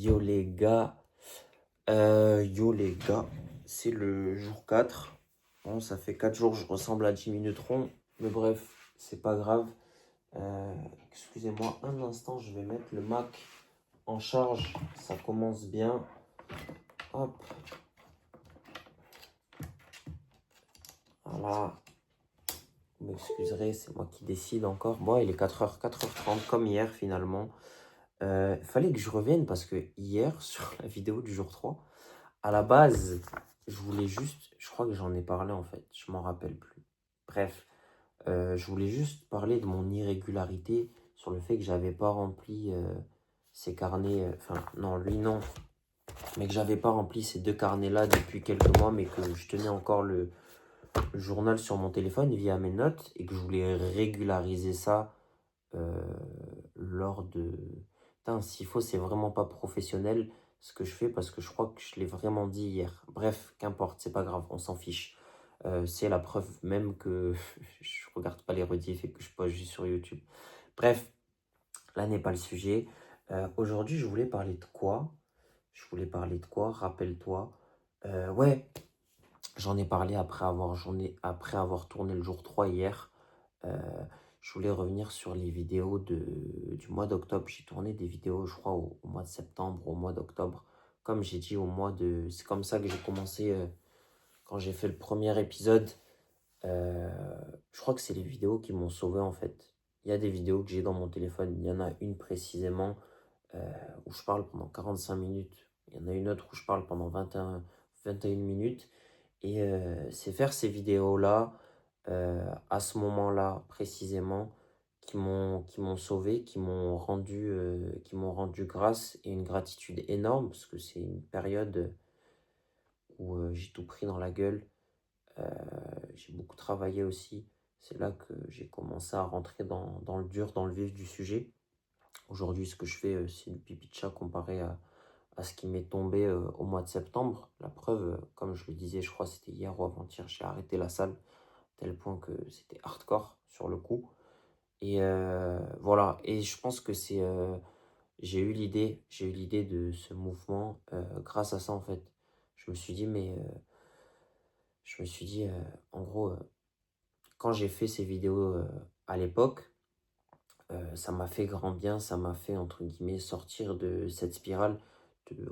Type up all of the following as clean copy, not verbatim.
Yo les gars, c'est le jour 4. Bon, ça fait 4 jours, je ressemble à Jimmy Neutron. Mais bref, c'est pas grave. Excusez-moi un instant, je vais mettre le Mac en charge. Ça commence bien. Hop, voilà. Vous m'excuserez, c'est moi qui décide encore. Bon, il est 4h30 comme hier finalement. Fallait que je revienne parce que hier, sur la vidéo du jour 3, à la base, je voulais juste, je crois que j'en ai parlé en fait, je m'en rappelle plus. Bref, je voulais juste parler de mon irrégularité sur le fait que j'avais pas rempli ces carnets, enfin non, lui non, mais que j'avais pas rempli ces deux carnets-là depuis quelques mois, mais que je tenais encore le journal sur mon téléphone via mes notes et que je voulais régulariser ça euh, lors de... Putain, s'il faut, c'est vraiment pas professionnel ce que je fais parce que je crois que je l'ai vraiment dit hier. Bref, qu'importe, c'est pas grave, on s'en fiche. C'est la preuve même que je regarde pas les rediffs et que je poste juste sur YouTube. Bref, là n'est pas le sujet. Aujourd'hui, je voulais parler de quoi? Je voulais parler de quoi? Rappelle-toi. Ouais, j'en ai parlé après avoir tourné le jour 3 hier. Euh, je voulais revenir sur les vidéos du mois d'octobre. J'ai tourné des vidéos, je crois, au mois de septembre, au mois d'octobre. Comme j'ai dit, c'est comme ça que j'ai commencé quand j'ai fait le premier épisode. Euh, je crois que c'est les vidéos qui m'ont sauvé en fait. Il y a des vidéos que j'ai dans mon téléphone. Il y en a une précisément où je parle pendant 45 minutes. Il y en a une autre où je parle pendant 21 minutes. Et c'est faire ces vidéos-là, à ce moment-là précisément, qui m'ont sauvé, qui m'ont rendu grâce et une gratitude énorme, parce que c'est une période où j'ai tout pris dans la gueule. Euh, j'ai beaucoup travaillé aussi. C'est là que j'ai commencé à rentrer dans le dur, dans le vif du sujet. Aujourd'hui, ce que je fais, c'est du pipi de chat comparé à ce qui m'est tombé au mois de septembre. La preuve, comme je le disais, je crois que c'était hier ou avant-hier, j'ai arrêté la salle, tel point que c'était hardcore sur le coup. Et voilà, et je pense que j'ai eu l'idée de ce mouvement grâce à ça en fait. Je me suis dit, en gros, quand j'ai fait ces vidéos à l'époque, ça m'a fait grand bien, ça m'a fait, entre guillemets, sortir de cette spirale,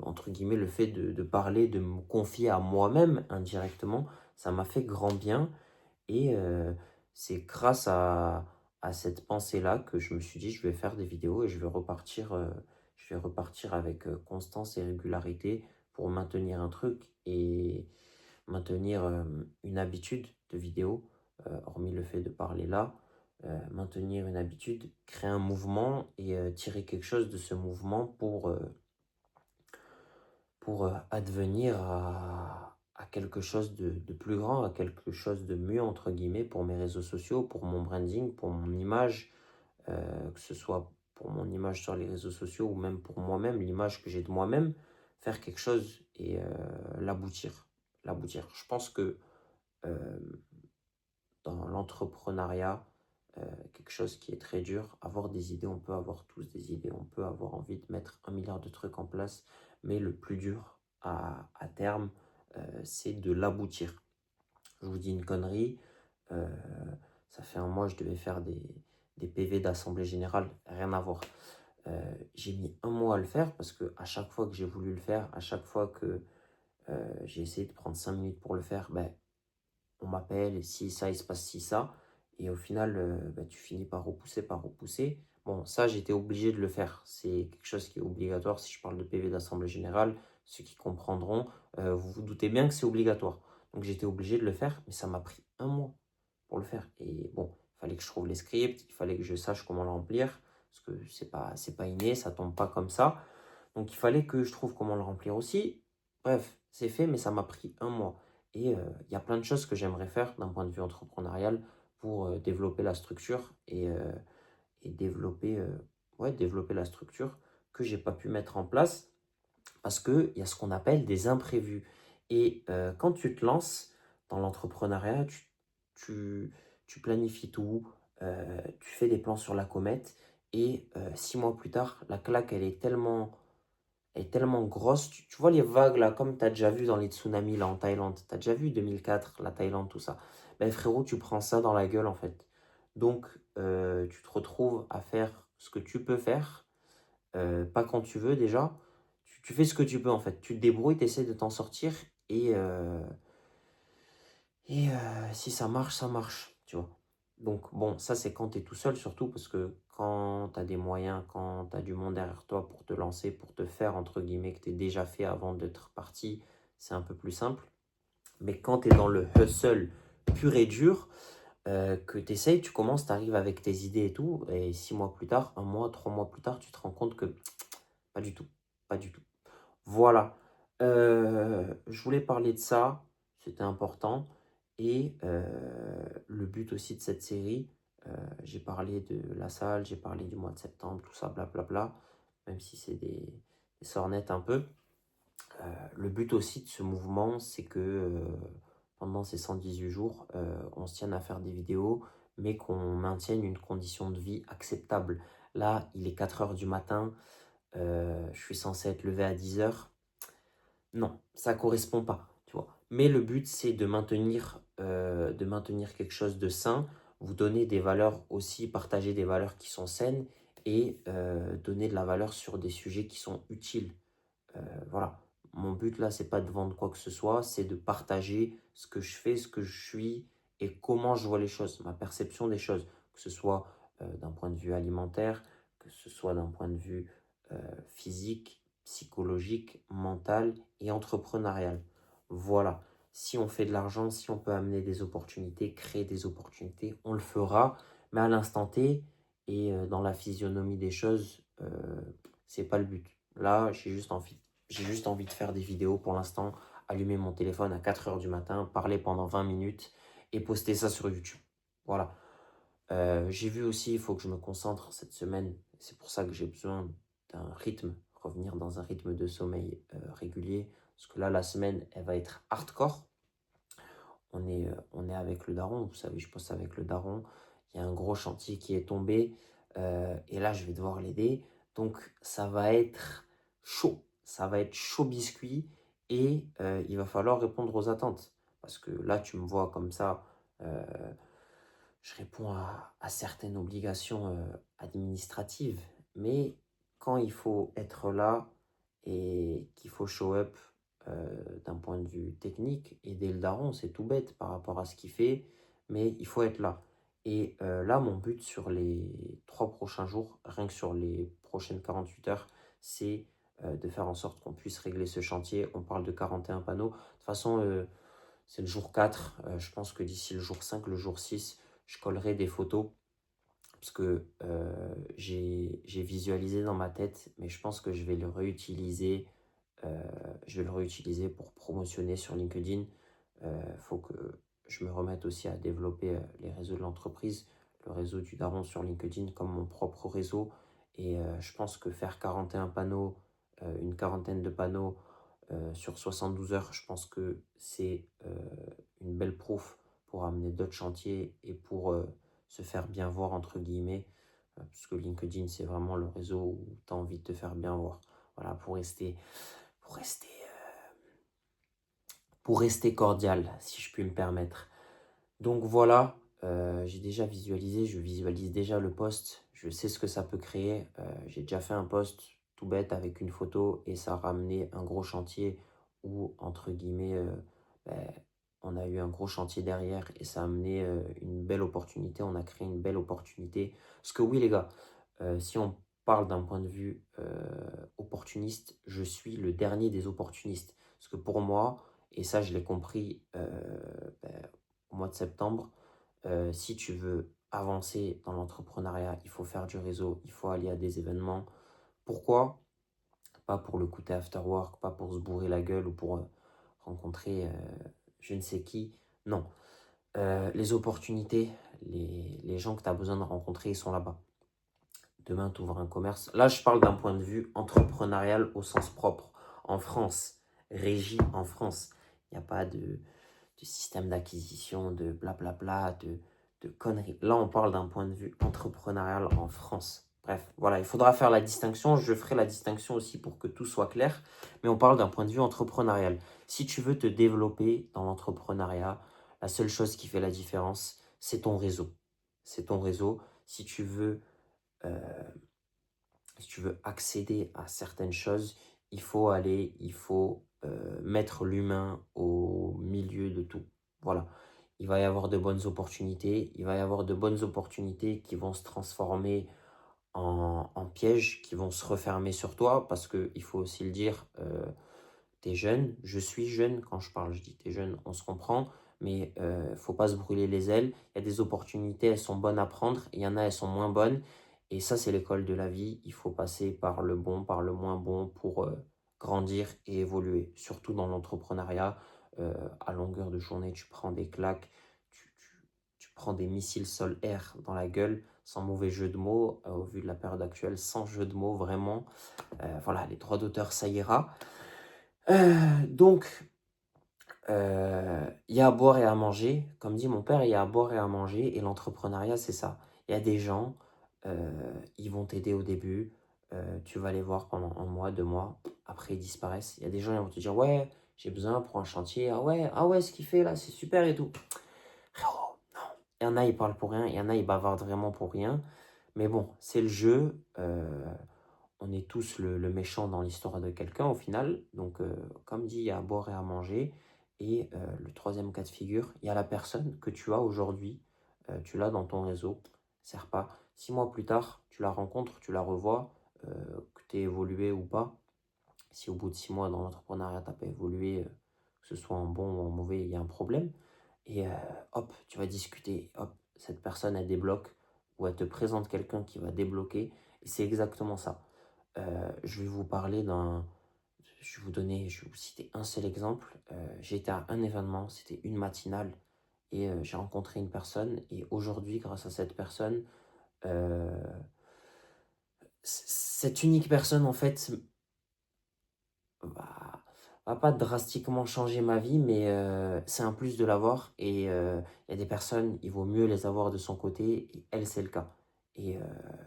entre guillemets, le fait de parler, de me confier à moi-même indirectement, ça m'a fait grand bien. Et c'est grâce à cette pensée-là que je me suis dit, je vais faire des vidéos et je vais repartir avec constance et régularité pour maintenir un truc et maintenir une habitude de vidéo, hormis le fait de parler là, maintenir une habitude, créer un mouvement et tirer quelque chose de ce mouvement pour advenir à quelque chose de plus grand, à quelque chose de mieux, entre guillemets, pour mes réseaux sociaux, pour mon branding, pour mon image, que ce soit pour mon image sur les réseaux sociaux ou même pour moi-même, l'image que j'ai de moi-même, faire quelque chose et l'aboutir. L'aboutir. Je pense que euh, dans l'entrepreneuriat, quelque chose qui est très dur. Avoir des idées, on peut avoir tous des idées, on peut avoir envie de mettre 1 milliard de trucs en place, mais le plus dur à terme, c'est de l'aboutir. Je vous dis une connerie, euh, ça fait un mois, je devais faire des PV d'Assemblée Générale, rien à voir. J'ai mis un mois à le faire parce que à chaque fois que j'ai voulu le faire, à chaque fois que j'ai essayé de prendre 5 minutes pour le faire, ben, on m'appelle, et si ça, il se passe si ça. Et au final, bah, tu finis par repousser, par repousser. Bon, ça, j'étais obligé de le faire. C'est quelque chose qui est obligatoire si je parle de PV d'Assemblée Générale. Ceux qui comprendront, vous vous doutez bien que c'est obligatoire. Donc j'étais obligé de le faire, mais ça m'a pris un mois pour le faire. Et bon, il fallait que je trouve les scripts, il fallait que je sache comment le remplir, parce que c'est pas inné, ça tombe pas comme ça. Donc il fallait que je trouve comment le remplir aussi. Bref, c'est fait, mais ça m'a pris un mois. Et il y a plein de choses que j'aimerais faire d'un point de vue entrepreneurial pour développer la structure et développer la structure que j'ai pas pu mettre en place parce qu'il y a ce qu'on appelle des imprévus. Et quand tu te lances dans l'entrepreneuriat, tu, tu planifies tout, tu fais des plans sur la comète et 6 mois plus tard, la claque, elle est tellement elle est tellement grosse. Tu vois les vagues là, comme tu as déjà vu dans les tsunamis là en Thaïlande. Tu as déjà vu 2004, la Thaïlande, tout ça. Ben frérot, tu prends ça dans la gueule en fait. Donc, tu te retrouves à faire ce que tu peux faire. Pas quand tu veux déjà. Tu fais ce que tu peux en fait. Tu te débrouilles, tu essaies de t'en sortir. Et si ça marche, ça marche, tu vois. Donc bon, ça c'est quand tu es tout seul surtout parce que quand tu as des moyens, quand tu as du monde derrière toi pour te lancer, pour te faire, entre guillemets, que tu es déjà fait avant d'être parti, c'est un peu plus simple. Mais quand tu es dans le hustle pur et dur, que tu essayes, tu commences, tu arrives avec tes idées et tout, et 6 mois plus tard, un mois, 3 mois plus tard, tu te rends compte que pas du tout, pas du tout. Voilà. Je voulais parler de ça, c'était important. Et le but aussi de cette série, j'ai parlé de la salle, j'ai parlé du mois de septembre, tout ça, blablabla, même si c'est des sornettes un peu. Le but aussi de ce mouvement, c'est que pendant ces 118 jours, on se tienne à faire des vidéos, mais qu'on maintienne une condition de vie acceptable. Là, il est 4 heures du matin, je suis censé être levé à 10 heures. Non, ça correspond pas, tu vois. Mais le but, c'est de maintenir quelque chose de sain, vous donner des valeurs aussi, partager des valeurs qui sont saines et donner de la valeur sur des sujets qui sont utiles. Voilà. Mon but là, c'est pas de vendre quoi que ce soit, c'est de partager ce que je fais, ce que je suis et comment je vois les choses, ma perception des choses, que ce soit d'un point de vue alimentaire, que ce soit d'un point de vue physique, psychologique, mental et entrepreneurial. Voilà. Si on fait de l'argent, si on peut amener des opportunités, créer des opportunités, on le fera, mais à l'instant T et dans la physionomie des choses, c'est pas le but. Là, j'ai juste envie de faire des vidéos pour l'instant, allumer mon téléphone à 4 heures du matin, parler pendant 20 minutes et poster ça sur YouTube. Voilà. J'ai vu aussi, il faut que je me concentre cette semaine. C'est pour ça que j'ai besoin d'un rythme, revenir dans un rythme de sommeil régulier. Parce que là, la semaine, elle va être hardcore. On est avec le daron, vous savez, je poste avec le daron. Il y a un gros chantier qui est tombé. Et là, je vais devoir l'aider. Donc, ça va être chaud. Ça va être chaud biscuit. Et il va falloir répondre aux attentes. Parce que là, tu me vois comme ça. euh, je réponds à certaines obligations administratives. Mais quand il faut être là et qu'il faut show up d'un point de vue technique, aider le daron, c'est tout bête par rapport à ce qu'il fait, mais il faut être là. Et là, mon but sur les 3 prochains jours, rien que sur les prochaines 48 heures, c'est de faire en sorte qu'on puisse régler ce chantier. On parle de 41 panneaux. De toute façon, c'est le jour 4. Je pense que d'ici le jour 5, le jour 6, je collerai des photos parce que j'ai visualisé dans ma tête, mais je pense que je vais le réutiliser. Je vais le réutiliser pour promotionner sur LinkedIn. Il faut que je me remette aussi à développer les réseaux de l'entreprise, le réseau du daron sur LinkedIn comme mon propre réseau. Et je pense que faire 41 panneaux, une quarantaine de panneaux sur 72 heures, je pense que c'est une belle proof pour amener d'autres chantiers et pour se faire bien voir, entre guillemets, parce que LinkedIn, c'est vraiment le réseau où tu as envie de te faire bien voir. Voilà, pour rester, pour rester cordial, si je puis me permettre. Donc voilà, j'ai déjà visualisé, je visualise déjà le post, je sais ce que ça peut créer. J'ai déjà fait un post tout bête avec une photo et ça a ramené un gros chantier où, entre guillemets, ben, on a eu un gros chantier derrière et ça a amené une belle opportunité, on a créé une belle opportunité. Parce que oui les gars, si on parle d'un point de vue opportuniste, je suis le dernier des opportunistes. Parce que pour moi, et ça je l'ai compris ben, au mois de septembre, si tu veux avancer dans l'entrepreneuriat, il faut faire du réseau, il faut aller à des événements. Pourquoi? Pas pour le côté after work, pas pour se bourrer la gueule ou pour rencontrer je ne sais qui. Non. Les opportunités, les gens que tu as besoin de rencontrer, ils sont là-bas. Demain, tu ouvres un commerce. Là, je parle d'un point de vue entrepreneurial au sens propre. En France, régie en France. Il n'y a pas de système d'acquisition, de blablabla, de conneries. Là, on parle d'un point de vue entrepreneurial en France. Bref, voilà, il faudra faire la distinction. Je ferai la distinction aussi pour que tout soit clair. Mais on parle d'un point de vue entrepreneurial. Si tu veux te développer dans l'entrepreneuriat, la seule chose qui fait la différence, c'est ton réseau. C'est ton réseau. Euh, si tu veux accéder à certaines choses, il faut mettre l'humain au milieu de tout. Voilà. Il va y avoir de bonnes opportunités. Il va y avoir de bonnes opportunités qui vont se transformer en pièges, qui vont se refermer sur toi, parce qu'il faut aussi le dire, t'es jeune, je suis jeune, quand je parle, je dis t'es jeune, on se comprend, mais faut pas se brûler les ailes. Il y a des opportunités, elles sont bonnes à prendre, il y en a, elles sont moins bonnes, et ça, c'est l'école de la vie. Il faut passer par le bon, par le moins bon pour grandir et évoluer, surtout dans l'entrepreneuriat. À longueur de journée, tu prends des claques, tu prends des missiles sol-air dans la gueule, sans mauvais jeu de mots, au vu de la période actuelle, sans jeu de mots, vraiment. Voilà, les droits d'auteur, ça ira. Donc, il y a à boire et à manger. Comme dit mon père, il y a à boire et à manger. Et l'entrepreneuriat, c'est ça. Il y a des gens, ils vont t'aider au début. Tu vas les voir pendant un mois, 2 mois. Après, ils disparaissent. Il y a des gens, ils vont te dire, ouais, j'ai besoin pour un chantier. Ah ouais, ce qu'il fait là, c'est super et tout. Frérot, non. Il y en a, ils parlent pour rien. Il y en a, ils bavardent vraiment pour rien. Mais bon, c'est le jeu. On est tous le méchant dans l'histoire de quelqu'un au final. Donc, comme dit, il y a à boire et à manger. Et le troisième cas de figure, il y a la personne que tu as aujourd'hui, tu l'as dans ton réseau, sert pas. 6 mois plus tard, tu la rencontres, tu la revois, que tu aies évolué ou pas. Si au bout de 6 mois dans l'entrepreneuriat, tu n'as pas évolué, que ce soit en bon ou en mauvais, il y a un problème. Et hop, tu vas discuter, hop, cette personne, elle débloque, ou elle te présente quelqu'un qui va débloquer. Et c'est exactement ça. Je vais vous parler d'un. Je vais vous citer un seul exemple. J'ai été à un événement, c'était une matinale, et j'ai rencontré une personne. Et aujourd'hui, grâce à cette personne, euh, cette unique personne, en fait, va, va pas drastiquement changer ma vie, mais c'est un plus de l'avoir. Et il y a des personnes, il vaut mieux les avoir de son côté, et elle, c'est le cas. Et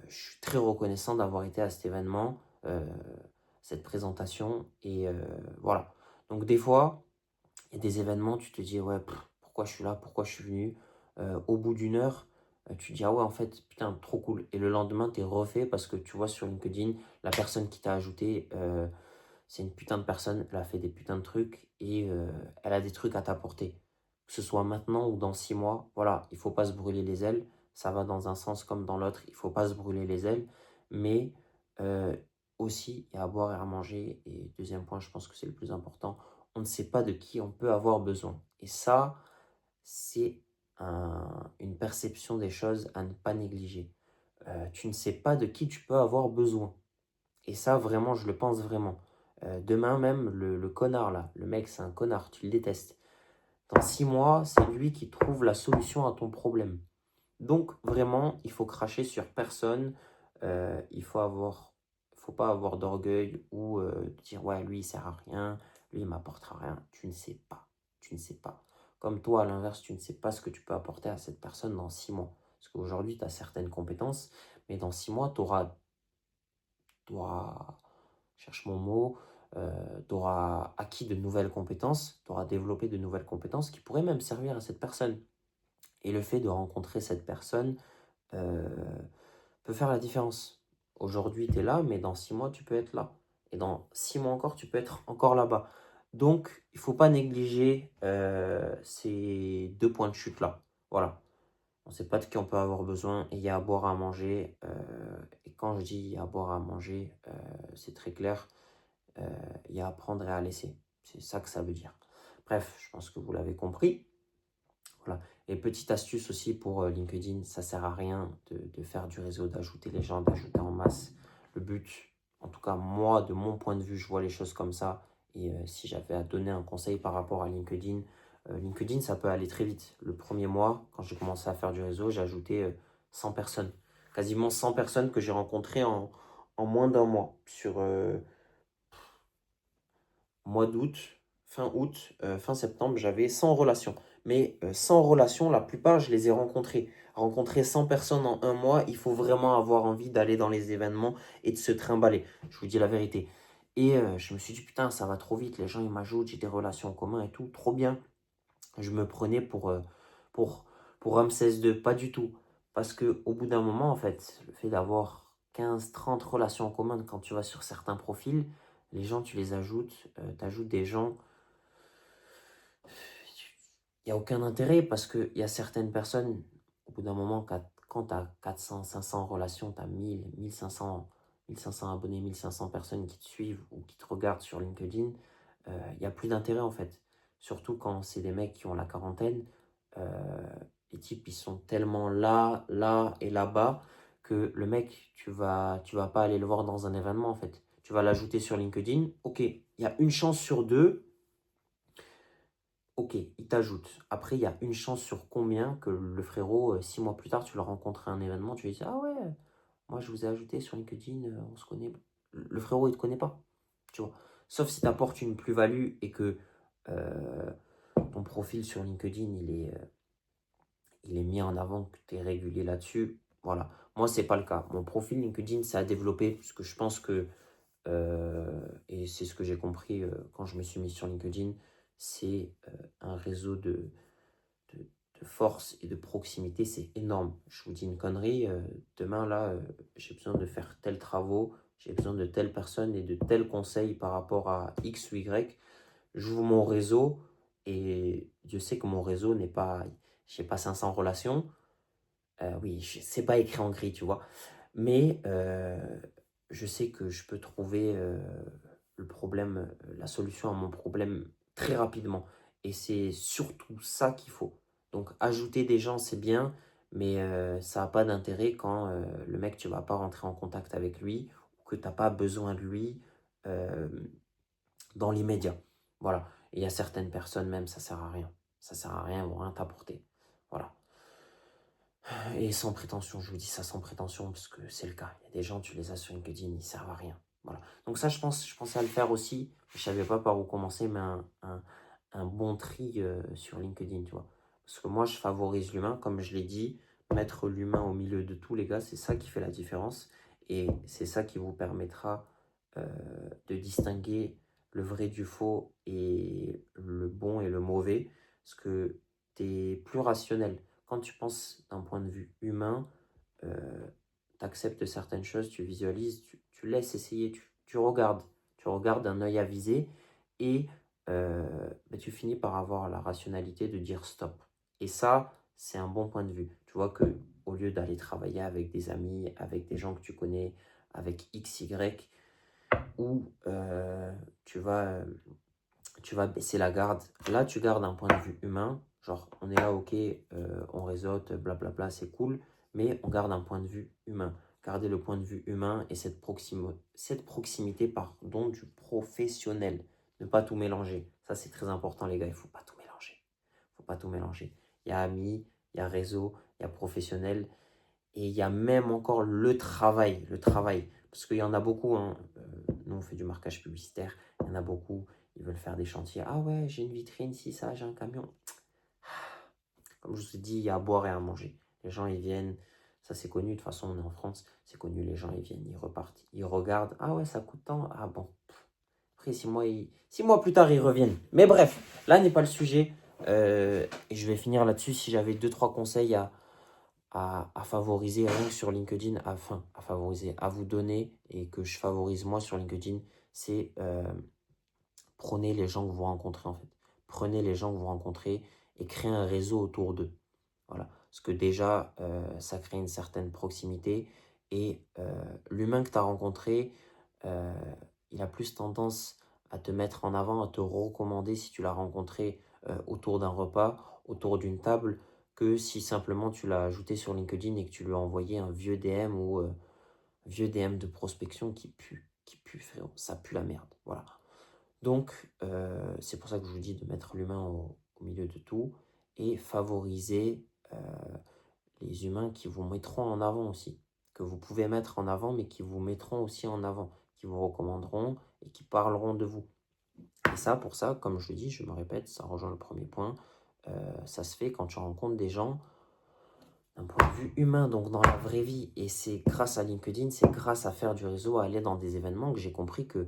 je suis très reconnaissant d'avoir été à cet événement, cette présentation. Et voilà. Donc, des fois, il y a des événements, tu te dis, ouais, pourquoi je suis là, pourquoi je suis venu. Au bout d'une heure, tu te dis, ah ouais, en fait, putain, trop cool. Et le lendemain, tu es refait parce que tu vois sur LinkedIn, la personne qui t'a ajouté. C'est une putain de personne, elle a fait des putains de trucs et elle a des trucs à t'apporter. Que ce soit maintenant ou dans 6 mois, voilà, il faut pas se brûler les ailes. Ça va dans un sens comme dans l'autre, il faut pas se brûler les ailes. Mais euh, aussi, il y a à boire et à manger. Et deuxième point, je pense que c'est le plus important, on ne sait pas de qui on peut avoir besoin. Et ça, c'est une perception des choses à ne pas négliger. Tu ne sais pas de qui tu peux avoir besoin. Et ça, vraiment, je le pense vraiment. Demain même, le connard là, le mec, c'est un connard, tu le détestes. Dans 6 mois, c'est lui qui trouve la solution à ton problème. Donc, vraiment, il faut cracher sur personne. Il faut pas avoir d'orgueil ou dire, ouais, lui, il sert à rien, lui, il m'apportera rien. Tu ne sais pas. Tu ne sais pas. Comme toi, à l'inverse, tu ne sais pas ce que tu peux apporter à cette personne dans 6 mois. Parce qu'aujourd'hui, tu as certaines compétences, mais dans 6 mois, tu auras cherche mon mot, tu auras acquis de nouvelles compétences, tu auras développé de nouvelles compétences qui pourraient même servir à cette personne. Et le fait de rencontrer cette personne euh, peut faire la différence. Aujourd'hui, tu es là, mais dans 6 mois, tu peux être là. Et dans 6 mois encore, tu peux être encore là-bas. Donc, il ne faut pas négliger ces 2 points de chute-là. Voilà. On ne sait pas de qui on peut avoir besoin et il y a à boire à manger. Et quand je dis il y a à boire à manger, c'est très clair. Il y a à prendre et à laisser. C'est ça que ça veut dire. Bref, je pense que vous l'avez compris. Voilà. Et petite astuce aussi pour LinkedIn, ça sert à rien de faire du réseau, d'ajouter les gens, d'ajouter en masse. Le but, en tout cas moi, de mon point de vue, je vois les choses comme ça. Et si j'avais à donner un conseil par rapport à LinkedIn, LinkedIn, ça peut aller très vite. Le premier mois, quand j'ai commencé à faire du réseau, j'ai ajouté 100 personnes. Quasiment 100 personnes que j'ai rencontrées en moins d'un mois. Sur mois d'août, fin août, fin septembre, j'avais 100 relations. mais sans relation, la plupart, je les ai rencontrés. Rencontrer 100 personnes en un mois, il faut vraiment avoir envie d'aller dans les événements et de se trimballer. Je vous dis la vérité. Et je me suis dit, putain, ça va trop vite, les gens, ils m'ajoutent, j'ai des relations en commun et tout, trop bien. Je me prenais pour, pour Ramsès II, pas du tout. Parce qu'au bout d'un moment, en fait, le fait d'avoir 15, 30 relations en commun quand tu vas sur certains profils, les gens, tu les ajoutes, tu ajoutes des gens, il n'y a aucun intérêt parce qu'il y a certaines personnes, au bout d'un moment, quand tu as 400, 500 relations, tu as 1000, 1500 abonnés, 1500 personnes qui te suivent ou qui te regardent sur LinkedIn, il n'y a plus d'intérêt en fait. Surtout quand c'est des mecs qui ont la quarantaine, les types ils sont tellement là, là et là-bas que le mec, tu vas pas aller le voir dans un événement en fait. Tu vas l'ajouter sur LinkedIn, ok, il y a une chance sur deux. Ok, il t'ajoute. Après, il y a une chance sur combien que le frérot, 6 mois plus tard, tu le rencontres à un événement, tu lui dis, ah ouais, moi je vous ai ajouté sur LinkedIn, on se connaît. Le frérot, il te connaît pas, tu vois. Sauf si tu apportes une plus-value et que euh, ton profil sur LinkedIn, il est mis en avant, que tu es régulier là-dessus. Voilà. Moi, c'est pas le cas. Mon profil LinkedIn, ça a développé, puisque je pense que et c'est ce que j'ai compris quand je me suis mis sur LinkedIn, c'est un réseau de, de force et de proximité, c'est énorme. Je vous dis une connerie, demain là, j'ai besoin de faire tels travaux, j'ai besoin de telle personne et de tels conseils par rapport à X ou Y. J'ouvre mon réseau et je sais que mon réseau n'est pas, j'ai pas 500 relations. Oui, c'est pas écrit en gris, tu vois. Mais je sais que je peux trouver le problème, la solution à mon problème très rapidement. Et c'est surtout ça qu'il faut. Donc ajouter des gens, c'est bien, mais ça n'a pas d'intérêt quand le mec, tu vas pas rentrer en contact avec lui ou que tu n'as pas besoin de lui euh, dans l'immédiat. Voilà. Et il y a certaines personnes même, ça sert à rien. Ça sert à rien, elles vont rien t'apporter. Voilà. Et sans prétention, je vous dis ça sans prétention, parce que c'est le cas. Il y a des gens, tu les as sur LinkedIn, ils servent à rien. Voilà. Donc ça, je pensais à le faire aussi. Je savais pas par où commencer, mais un bon tri sur LinkedIn, tu vois. Parce que moi, je favorise l'humain, comme je l'ai dit, mettre l'humain au milieu de tout, les gars, c'est ça qui fait la différence. Et c'est ça qui vous permettra euh, de distinguer le vrai du faux et le bon et le mauvais. Parce que tu es plus rationnel quand tu penses d'un point de vue humain, tu acceptes certaines choses, tu visualises, tu laisses essayer, tu regardes d'un œil avisé et tu finis par avoir la rationalité de dire stop. Et ça, c'est un bon point de vue. Tu vois que au lieu d'aller travailler avec des amis, avec des gens que tu connais, avec X, Y, où tu vas baisser la garde. Là, tu gardes un point de vue humain. Genre, on est là, ok, on réseaute, blablabla, c'est cool. Mais on garde un point de vue humain. Garder le point de vue humain et cette proximité pardon, du professionnel. Ne pas tout mélanger. Ça, c'est très important, les gars. Il ne faut pas tout mélanger. Il ne faut pas tout mélanger. Il y a amis, il y a réseau, il y a professionnel. Et il y a même encore le travail. Le travail. Parce qu'il y en a beaucoup. Hein. Nous, on fait du marquage publicitaire. Il y en a beaucoup. Ils veulent faire des chantiers. Ah ouais, j'ai une vitrine, si ça, j'ai un camion. Comme je vous ai dit, il y a à boire et à manger. Les gens, ils viennent. Ça, c'est connu. De toute façon, on est en France. C'est connu. Les gens, ils viennent, ils repartent. Ils regardent. Ah ouais, ça coûte tant. Ah bon. Après, 6 mois, 6 mois plus tard, ils reviennent. Mais bref, là n'est pas le sujet. Et je vais finir là-dessus. Si j'avais deux, trois conseils à favoriser rien que sur LinkedIn, à favoriser, à vous donner et que je favorise moi sur LinkedIn, c'est prenez les gens que vous rencontrez en fait. Prenez les gens que vous rencontrez et créez un réseau autour d'eux. Voilà. Parce que déjà, ça crée une certaine proximité et l'humain que tu as rencontré, euh, il a plus tendance à te mettre en avant, à te recommander si tu l'as rencontré autour d'un repas, autour d'une table, que si simplement tu l'as ajouté sur LinkedIn et que tu lui as envoyé un vieux DM ou vieux DM de prospection qui pue, frérot, ça pue la merde. Voilà. Donc, c'est pour ça que je vous dis de mettre l'humain au milieu de tout et favoriser les humains qui vous mettront en avant aussi, que vous pouvez mettre en avant, mais qui vous mettront aussi en avant, qui vous recommanderont et qui parleront de vous. Et ça, pour ça, comme je le dis, je me répète, ça rejoint le premier point, ça se fait quand tu rencontres des gens d'un point de vue humain, donc dans la vraie vie. Et c'est grâce à LinkedIn, c'est grâce à faire du réseau, à aller dans des événements que j'ai compris que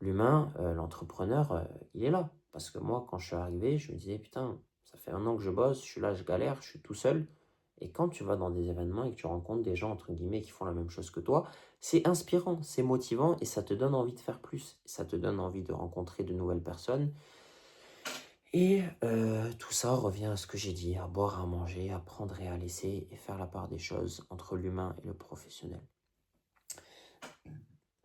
l'humain, l'entrepreneur, il est là. Parce que moi, quand je suis arrivé, je me disais, putain, ça fait 1 an que je bosse, je suis là, je galère, je suis tout seul. Et quand tu vas dans des événements et que tu rencontres des gens, entre guillemets, qui font la même chose que toi, c'est inspirant, c'est motivant et ça te donne envie de faire plus. Ça te donne envie de rencontrer de nouvelles personnes. Et tout ça revient à ce que j'ai dit, à boire, à manger, à prendre et à laisser et faire la part des choses entre l'humain et le professionnel.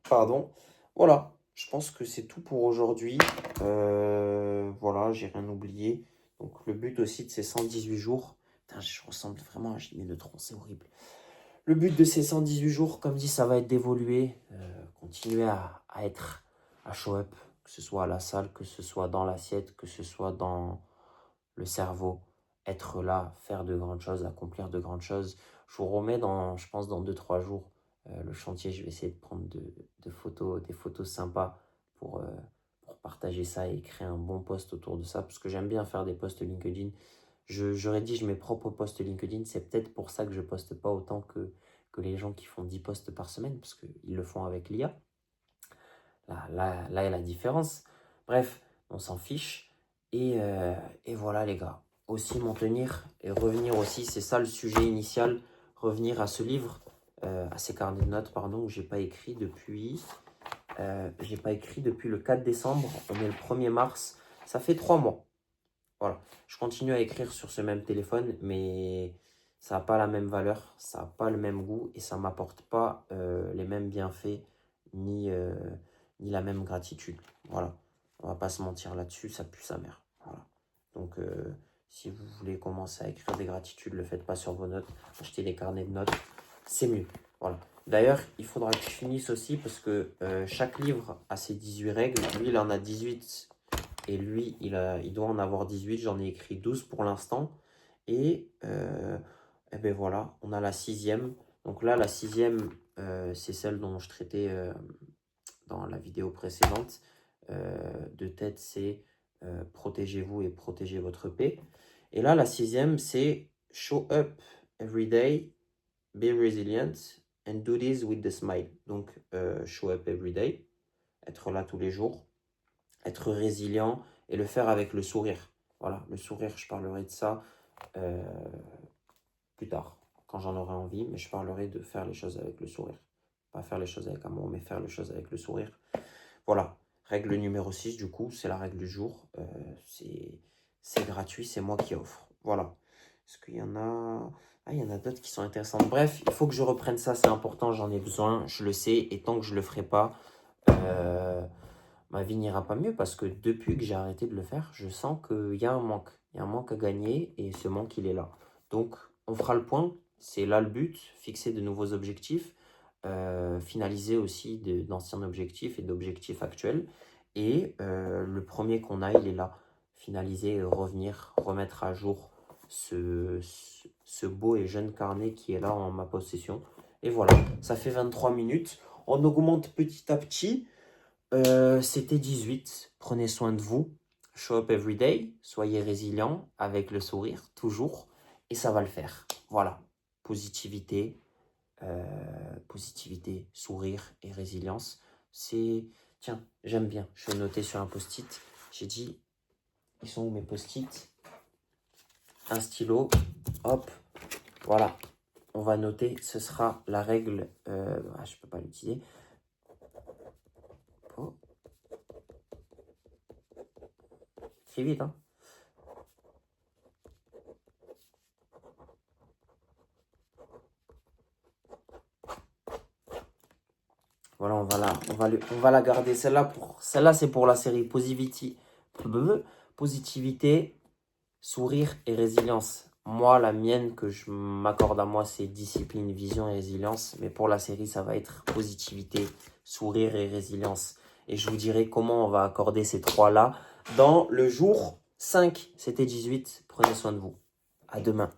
Pardon. Voilà, je pense que c'est tout pour aujourd'hui. Voilà, j'ai rien oublié. Donc le but aussi de ces 118 jours, putain, je ressemble vraiment à Jimmy Neutron, c'est horrible. Le but de ces 118 jours, comme dit, ça va être d'évoluer, continuer à être, à show up, que ce soit à la salle, que ce soit dans l'assiette, que ce soit dans le cerveau, être là, faire de grandes choses, accomplir de grandes choses. Je vous remets je pense, dans 2-3 jours, le chantier. Je vais essayer de prendre des photos sympas pour partager ça et créer un bon post autour de ça, parce que j'aime bien faire des posts LinkedIn. J'aurais dit, je mes propres posts LinkedIn, c'est peut-être pour ça que je poste pas autant que les gens qui font 10 posts par semaine, parce qu'ils le font avec l'IA. Là est la différence. Bref, on s'en fiche. Et voilà les gars. Aussi m'en tenir et revenir aussi, c'est ça le sujet initial, revenir à ce livre, à ces carnets de notes, pardon, que j'ai pas écrit depuis le 4 décembre. On est le 1er mars. Ça fait 3 mois. Voilà. Je continue à écrire sur ce même téléphone, mais ça n'a pas la même valeur, ça n'a pas le même goût et ça ne m'apporte pas les mêmes bienfaits ni la même gratitude. Voilà. On va pas se mentir là-dessus, ça pue sa mère. Voilà. Donc, si vous voulez commencer à écrire des gratitudes, ne le faites pas sur vos notes. Achetez des carnets de notes, c'est mieux. Voilà. D'ailleurs, il faudra que je finisse aussi parce que chaque livre a ses 18 règles. Lui, il en a 18. Et lui, il doit en avoir 18. J'en ai écrit 12 pour l'instant. Et ben voilà, on a la 6e. Donc là, la 6e, c'est celle dont je traitais dans la vidéo précédente. De tête, c'est protégez-vous et protégez votre paix. Et là, la 6e, c'est show up every day, be resilient and do this with the smile. Donc, show up every day, être là tous les jours, être résilient et le faire avec le sourire. Voilà, le sourire, je parlerai de ça plus tard, quand j'en aurai envie, mais je parlerai de faire les choses avec le sourire. Pas faire les choses avec amour, mais faire les choses avec le sourire. Voilà, règle numéro 6, du coup, c'est la règle du jour. C'est gratuit, c'est moi qui offre. Voilà. Est-ce qu'il y en a... Ah, il y en a d'autres qui sont intéressantes. Bref, il faut que je reprenne ça, c'est important, j'en ai besoin, je le sais. Et tant que je ne le ferai pas, ma vie n'ira pas mieux parce que depuis que j'ai arrêté de le faire, je sens qu'il y a un manque. Il y a un manque à gagner et ce manque, il est là. Donc, on fera le point. C'est là le but, fixer de nouveaux objectifs, finaliser aussi d'anciens objectifs et d'objectifs actuels. Et le premier qu'on a, il est là. Finaliser, revenir, remettre à jour ce beau et jeune carnet qui est là en ma possession. Et voilà, ça fait 23 minutes. On augmente petit à petit. C'était 18. Prenez soin de vous. Show up every day. Soyez résilient avec le sourire, toujours. Et ça va le faire. Voilà. Positivité, sourire et résilience. C'est... Tiens, j'aime bien. Je vais noter sur un post-it. J'ai dit, ils sont où mes post-it? Un stylo. Hop. Voilà. On va noter. Ce sera la règle... je ne peux pas l'utiliser. Oh. Écris vite, hein. Voilà, on va la garder. Celle-là, c'est pour la série positivité, sourire et résilience. Moi, la mienne que je m'accorde à moi, c'est discipline, vision et résilience. Mais pour la série, ça va être positivité, sourire et résilience. Et je vous dirai comment on va accorder ces trois-là dans le jour 5. C'était 18. Prenez soin de vous. À demain.